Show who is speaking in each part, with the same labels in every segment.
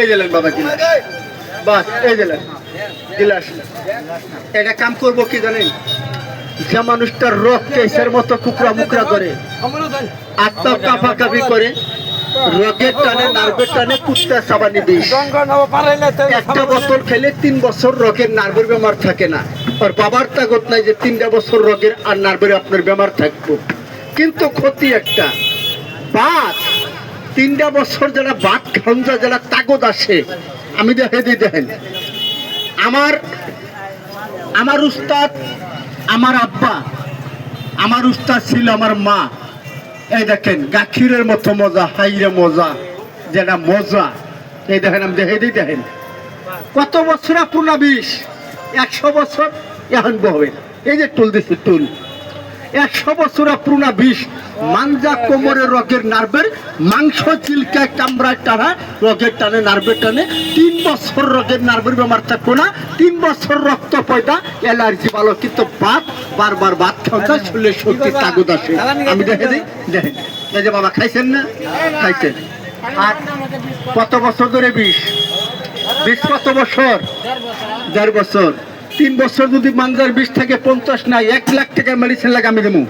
Speaker 1: এই দিলেন বাবা গিলাস, বাস এই দিলেন গিলাস। এটা কাম করবো কি জানেন, যে মানুষটার রোগ কেসের মতো কুকরা মুকরা করে, আত্মা কাঁপাকাঁপি করে, রোগের টানে নার্ভের টানে কুত্তা চাবানি বিষ, একটা বোতল খেলে 3 বছর রোগের নার্ভের বেমার থাকে না। আর বাবার তাগত নাই যে 3টা বছর রোগের আর নার্ভের আপনার বেমার থাকবো। কিন্তু ক্ষতি একটা, বাত 3টা বছর যারা বাত খাঞ্জা যারা তাগত আসে, আমি দেখে দিই দেখেন, আমার উস্তাদ, আমার আব্বা, আমার উস্তাদ ছিল আমার মা। এই দেখেন গাখিরের মতো মজা, হাইরে মজা, যেটা মজা। এই দেখেন আমি দেখে দিই দেখেন, কত বছর পুনা 20 100 বছর এখন বহবেন। এই যে টুল দিচ্ছি টুল, 100 বছর পুরোনা 20 মানজা কোমরের রোগের নার্ভের মাংস চিলকায় কামড়ায় টানা রোগের টানে নার্ভের টানে 3 বছর রোগের নার্ভের বেমার থাকবো না। 3 বছর রক্ত পয়দা, অ্যালার্জি ভালো, কিন্তু বারবার ভাত খাওয়া শরীরে শক্তি তাগত আসে। আমি দেখে দিই দেখেন, এই যে বাবা খাইছেন না, খাইছেন। আর কত বছর ধরে 20 কত বছর, 1.5 বছর। 3 বছর যদি মানজার 20 থেকে 50 নাই, 1 লাখ টাকা মেডিসিন লাগে আমি দেবো।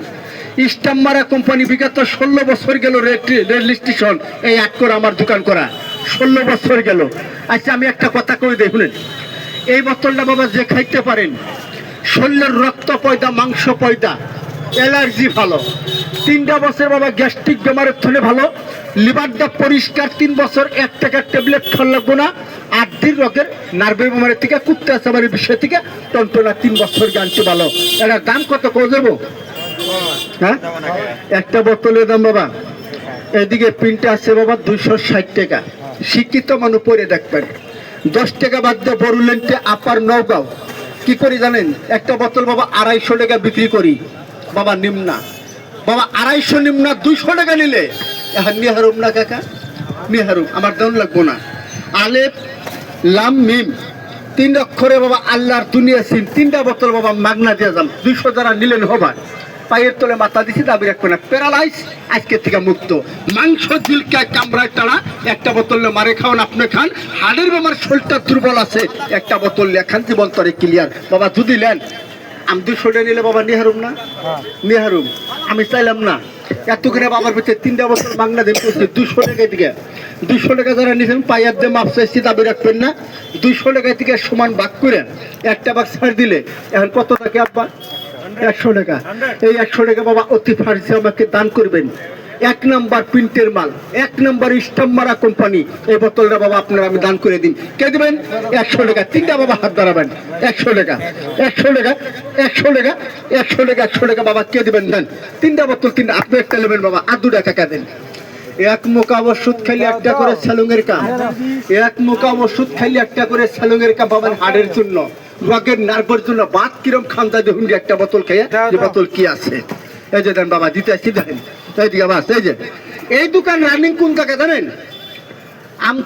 Speaker 1: স্টাম্মারা কোম্পানি বিগত 16 বছর গেল রেজিস্ট্রেশন এই এক করে আমার দোকান করা, 16 বছর গেল। আচ্ছা আমি একটা কথা কই দেই শুনেন, এই বোতলটা বাবা যে খাইতে পারেন, শরীরের রক্ত পয়দা, মাংস পয়দা, অ্যালার্জি ভালো। 3টা বছর বাবা গ্যাস্ট্রিক বেমারের থনে ভালো, লিভারটা পরিষ্কার। 3 বছর 1 টাকার ট্যাবলেট খাওয়া লাগবো না। 8 দিন রোগের নার্ভের বেমারের থেকে, কুত্তা চাবারের বিষয় থেকে টনটনা 3 বছর গানতে ভালো। এটা দাম কত করে দেবো? হ্যাঁ, একটা বোতলের দাম বাবা, এদিকে প্রিন্টে আছে বাবা 260 টাকা। শিক্ষিত মানুষ পরে দেখবেন। 10 টাকা বাদ দিয়ে বড়ুলেন্টে আপার নওগাঁও কি করি জানেন, একটা বোতল বাবা 250 টাকা বিক্রি করি বাবা। নিম্না বাবা 250 নিম্না 200 টাকা নিলে এখন নিহারুম না কাকা, নিহারুম আমার দাম লাগবো না। আলেফ লাম মিম 3 অক্ষরে বাবা আল্লাহর দুনিয়া সিন, 3টা বোতল বাবা মাগনা দিয়ে যান। 200 যারা নিলেন হবার, পায়ের তলে মাথা দিছি দাবি রাখবে না। প্যারালাইজ আজকে থেকে মুক্ত, মাংস ঝিলকায় কামড়ায় টানা একটা বোতল মারে খাওয়ান, আপনি খান। হাড়ের বেমার শরীরটা দুর্বল আছে, একটা বোতল লেখান, জীবন তরে ক্লিয়ার বাবা। যদি নেন আমি 200 টাকা নিলে বাবা নিহারুম না, নিহারুম। আমি চাইলাম না এত করে বাবার ভিতরে 3টা বছর বাংলা দেন করছে 200 টাকা থেকে। 200 টাকা যারা নিয়েছেন পাইয়ার দিয়ে মাপ চাইছি, দাবি রাখবেন না। 200 টাকা থেকে সমান ভাগ করে একটা ভাগ ছাড় দিলে এখন কত টাকা আব্বা? 100 টাকা। এই 100 টাকা বাবা অতি ফার্সি আমাকে দান করবেন। 1 নাম্বার প্রিন্টের মাল, 1 নাম্বার স্টাম্মারা কোম্পানি। এই বোতলটা বাবা আপনারা আমি দান করে দিন। কে দেবেন? 100 টাকা। 3টা বাবা হাত দাঁড়াবেন। 100 টাকা, 100 টাকা, 100 টাকা, 100 টাকা, 100 টাকা বাবা কে দেবেন? দেন 3টা বোতল, 3টা আপনি একটা নেবেন বাবা, আর 2 টাকা দেন। 1 মুকা ওষুধ খাইলে 1টা করে স্যালুঙের কাম, 1 মুকা ওষুধ খাইলে 1টা করে স্যালুঙের কাম পাবেন হাড়ের জন্য, রোগের নার্ভের জন্য। বাত কিরম খান্দা দেখুন, একটা বোতল খেয়ে যে বোতল কি আছে। এই যে দেন বাবা, দিতে আসছি দেখেন। এই দিকে বাস, এই যে এই দোকান রানিং কোন জায়গা জানেন? আম